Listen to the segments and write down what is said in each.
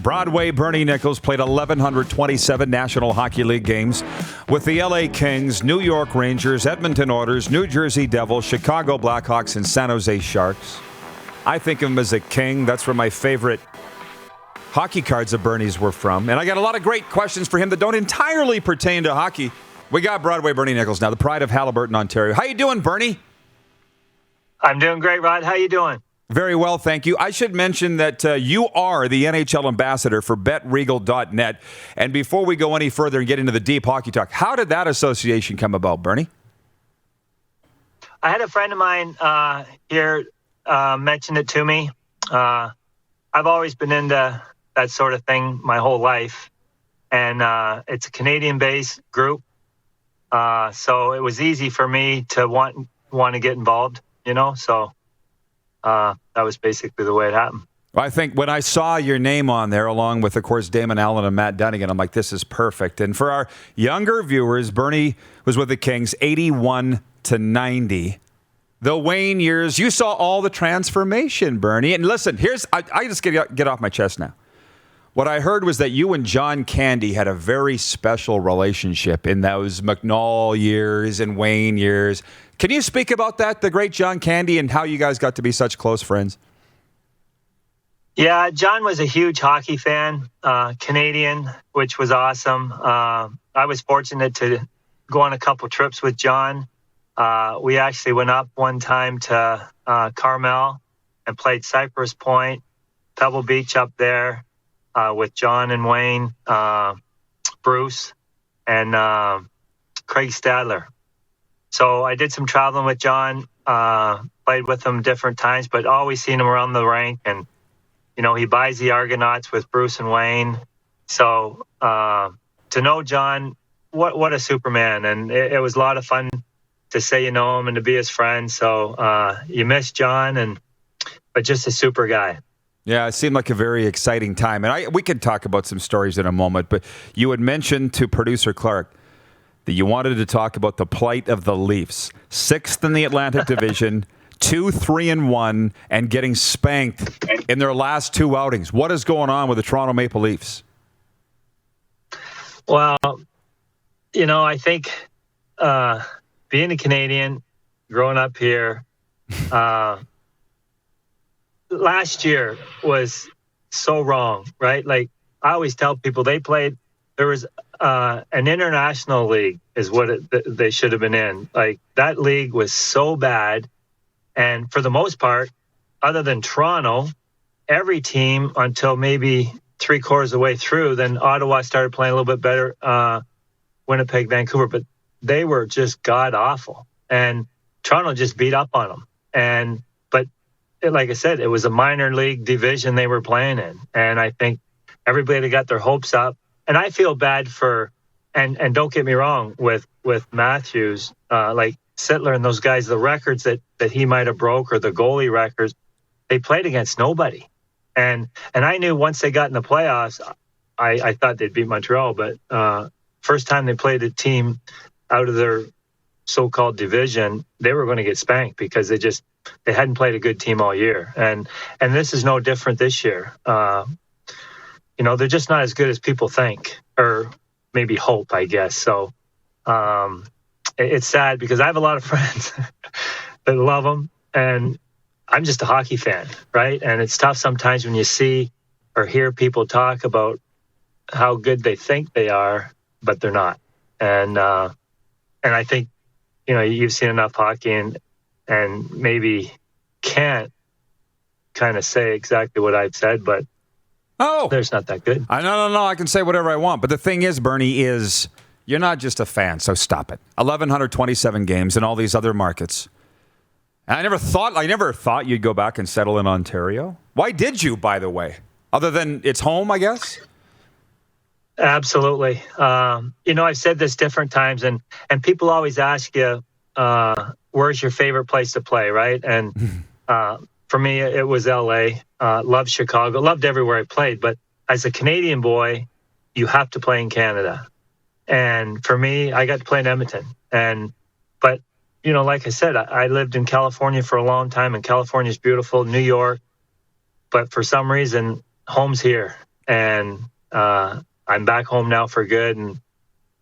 Broadway Bernie Nicholls played 1,127 National Hockey League games with the LA Kings, New York Rangers, Edmonton Oilers, New Jersey Devils, Chicago Blackhawks, and San Jose Sharks. I think of him as a king. That's where my favorite hockey cards of Bernie's were from. And I got a lot of great questions for him that don't entirely pertain to hockey. We got Broadway Bernie Nicholls now, the pride of Haliburton, Ontario. How you doing, Bernie? I'm doing great, Rod. How you doing? Very well, thank you. I should mention that you are the NHL ambassador for BetRegal.net. And before we go any further and get into the deep hockey talk, how did that association come about, Bernie? I had a friend of mine here mention it to me. I've always been into that sort of thing my whole life. And it's a Canadian-based group. So it was easy for me to want to get involved, you know, so that was basically the way it happened. I think when I saw your name on there, along with, of course, Damon Allen and Matt Dunnigan, I'm like, this is perfect. And for our younger viewers, Bernie was with the Kings 81 to 90. The Wayne years, you saw all the transformation, Bernie. And listen, I just get off my chest now. What I heard was that you and John Candy had a very special relationship in those McNall years and Wayne years. Can you speak about that, the great John Candy, and how you guys got to be such close friends? Yeah, John was a huge hockey fan, Canadian, which was awesome. I was fortunate to go on a couple trips with John. We actually went up one time to Carmel and played Cypress Point, Pebble Beach up there. With John and Wayne, Bruce, and Craig Stadler. So I did some traveling with John, played with him different times, but always seen him around the rink. And, you know, he buys the Argonauts with Bruce and Wayne. So to know John, what a Superman. And it was a lot of fun to say you know him and to be his friend. So you miss John, but just a super guy. Yeah, it seemed like a very exciting time. And we could talk about some stories in a moment, but you had mentioned to producer Clark that you wanted to talk about the plight of the Leafs. 6th in the Atlantic Division, 2-3-1, and getting spanked in their last 2 outings. What is going on with the Toronto Maple Leafs? Well, you know, I think being a Canadian, growing up here, last year was so wrong, right? Like I always tell people, there was an international league is what they should have been in. Like that league was so bad. And for the most part, other than Toronto, every team until maybe 3/4 of the way through, then Ottawa started playing a little bit better, Winnipeg, Vancouver, but they were just god awful. And Toronto just beat up on them. But like I said, it was a minor league division they were playing in. And I think everybody got their hopes up. And I feel bad and don't get me wrong, with Matthews, like Sittler and those guys, the records that he might have broke or the goalie records, they played against nobody. And I knew once they got in the playoffs, I thought they'd beat Montreal. But first time they played a team out of their so-called division, they were going to get spanked because they hadn't played a good team all year. And this is no different this year. You know, they're just not as good as people think, or maybe hope, I guess. So it's sad because I have a lot of friends that love them, and I'm just a hockey fan, right? And it's tough sometimes when you see or hear people talk about how good they think they are, but they're not. And I think, you know, you've seen enough hockey and maybe can't kind of say exactly what I've said, but there's not that good. No. I can say whatever I want. But the thing is, Bernie, is you're not just a fan, so stop it. 1,127 games in all these other markets. And I never thought you'd go back and settle in Ontario. Why did you, by the way? Other than it's home, I guess? Absolutely. You know, I've said this different times, and people always ask you, where's your favorite place to play, right? And for me, it was L.A. Loved Chicago. Loved everywhere I played. But as a Canadian boy, you have to play in Canada. And for me, I got to play in Edmonton. But, you know, like I said, I lived in California for a long time, and California's beautiful, New York. But for some reason, home's here. and I'm back home now for good. And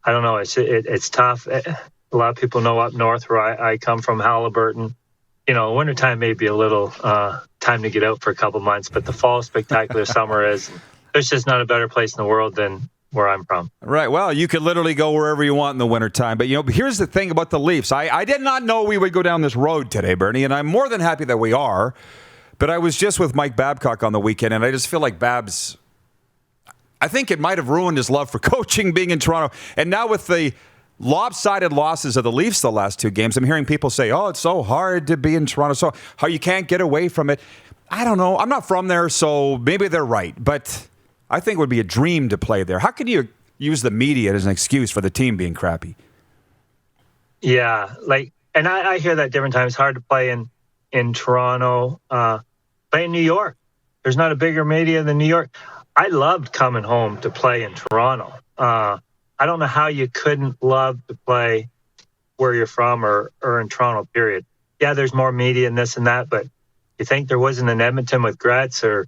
I don't know, it's tough. A lot of people know up north where I come from, Halliburton. Wintertime may be a little time to get out for a couple months, but the fall spectacular summer is. There's just not a better place in the world than where I'm from. Right. Well, you could literally go wherever you want in the wintertime. But, here's the thing about the Leafs. I did not know we would go down this road today, Bernie, and I'm more than happy that we are. But I was just with Mike Babcock on the weekend, and I just feel like Babs, I think it might have ruined his love for coaching being in Toronto. And now with the lopsided losses of the Leafs the last 2 games, I'm hearing people say, it's so hard to be in Toronto, so how you can't get away from it. I don't know. I'm not from there, so maybe they're right. But I think it would be a dream to play there. How could you use the media as an excuse for the team being crappy? Yeah, and I hear that different times. It's hard to play in Toronto, play in New York. There's not a bigger media than New York. I loved coming home to play in Toronto. I don't know how you couldn't love to play where you're from or in Toronto, period. Yeah, there's more media and this and that, but you think there wasn't an Edmonton with Gretz, or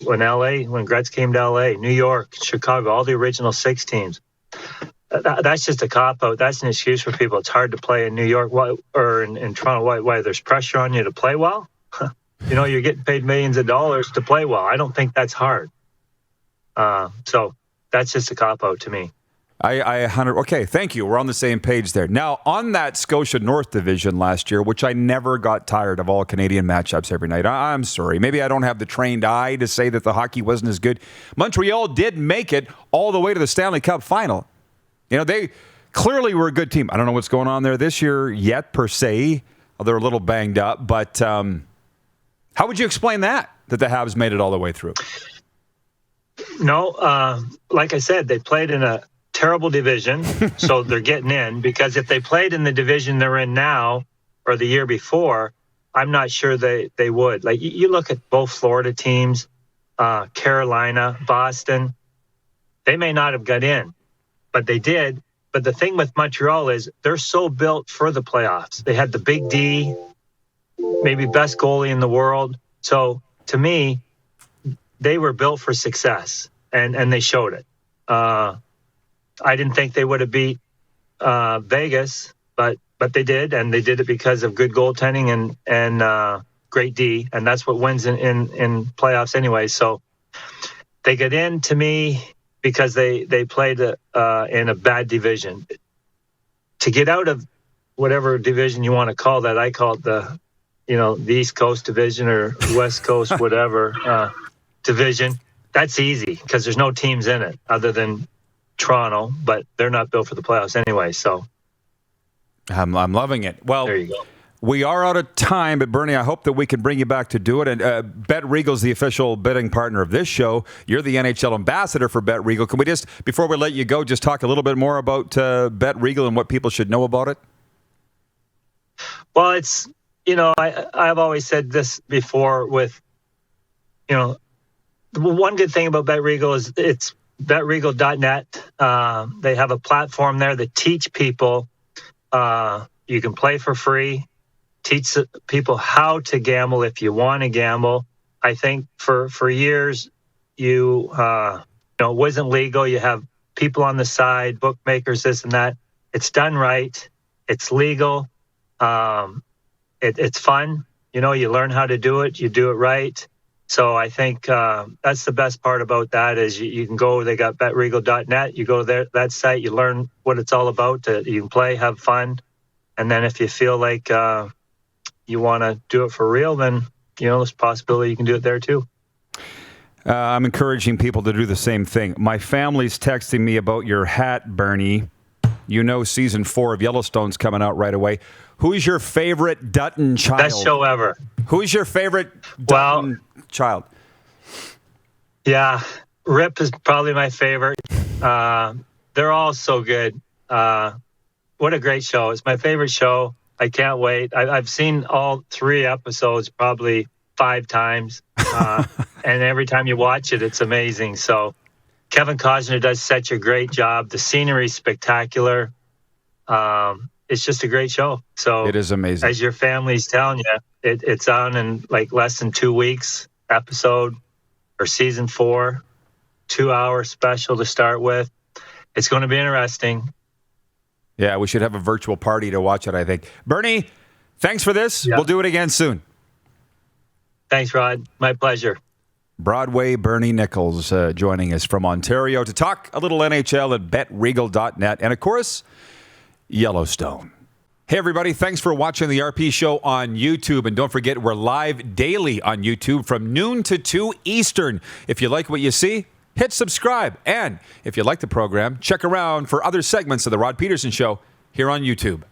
when Gretz came to LA, New York, Chicago, all the original 6 teams. That's just a cop-out. That's an excuse for people. It's hard to play in New York or in Toronto. Why? There's pressure on you to play well? You're getting paid millions of dollars to play well. I don't think that's hard. So that's just a cop-out to me. Okay, thank you. We're on the same page there. Now, on that Scotia North Division last year, which I never got tired of all Canadian matchups every night. I'm sorry. Maybe I don't have the trained eye to say that the hockey wasn't as good. Montreal did make it all the way to the Stanley Cup final. They clearly were a good team. I don't know what's going on there this year yet, per se. They're a little banged up. But how would you explain that the Habs made it all the way through? No, like I said, they played in a terrible division, so they're getting in, because if they played in the division they're in now or the year before, I'm not sure they would. Like, you look at both Florida teams, Carolina, Boston, they may not have got in, but they did. But the thing with Montreal is they're so built for the playoffs. They had the big D, maybe best goalie in the world. So to me, they were built for success, and they showed it. I didn't think they would have beat Vegas, but they did, and they did it because of good goaltending and great D, and that's what wins in playoffs anyway. So they get in, to me, because they played in a bad division. To get out of whatever division you want to call that, I call it the East Coast division or West Coast whatever division. That's easy because there's no teams in it other than Toronto, but they're not built for the playoffs anyway. So I'm loving it. Well, there you go. We are out of time, but Bernie, I hope that we can bring you back to do it. And BetRegal's the official betting partner of this show. You're the NHL ambassador for BetRegal. Can we just, before we let you go, just talk a little bit more about BetRegal and what people should know about it? Well, it's, I've always said this before with, one good thing about BetRegal is it's BetRegal.net. They have a platform there that teach people you can play for free, teach people how to gamble if you want to gamble. I think for years, it wasn't legal. You have people on the side, bookmakers, this and that. It's done right. It's legal. It's fun. You learn how to do it. You do it right. So I think that's the best part about that is you can go, they got BetRegal.net. You go to that site, you learn what it's all about. You can play, have fun. And then if you feel like you want to do it for real, then, there's a possibility you can do it there too. I'm encouraging people to do the same thing. My family's texting me about your hat, Bernie. Season 4 of Yellowstone's coming out right away. Who is your favorite Dutton child? Best show ever. Who is your favorite Dutton child? Yeah, Rip is probably my favorite. They're all so good. What a great show. It's my favorite show. I can't wait. I've seen all 3 episodes probably 5 times. And every time you watch it, it's amazing. So Kevin Costner does such a great job. The scenery's spectacular. It's just a great show. So it is amazing. As your family's telling you, it's on in like less than 2 weeks, episode or season 4. 2-hour special to start with. It's going to be interesting. Yeah, we should have a virtual party to watch it, I think. Bernie, thanks for this. Yeah. We'll do it again soon. Thanks, Rod. My pleasure. Broadway Bernie Nicholls joining us from Ontario to talk a little NHL at BetRegal.net. And, of course, Yellowstone. Hey, everybody. Thanks for watching the RP Show on YouTube. And don't forget, we're live daily on YouTube from noon to 2 Eastern. If you like what you see, hit subscribe. And if you like the program, check around for other segments of the Rod Pedersen Show here on YouTube.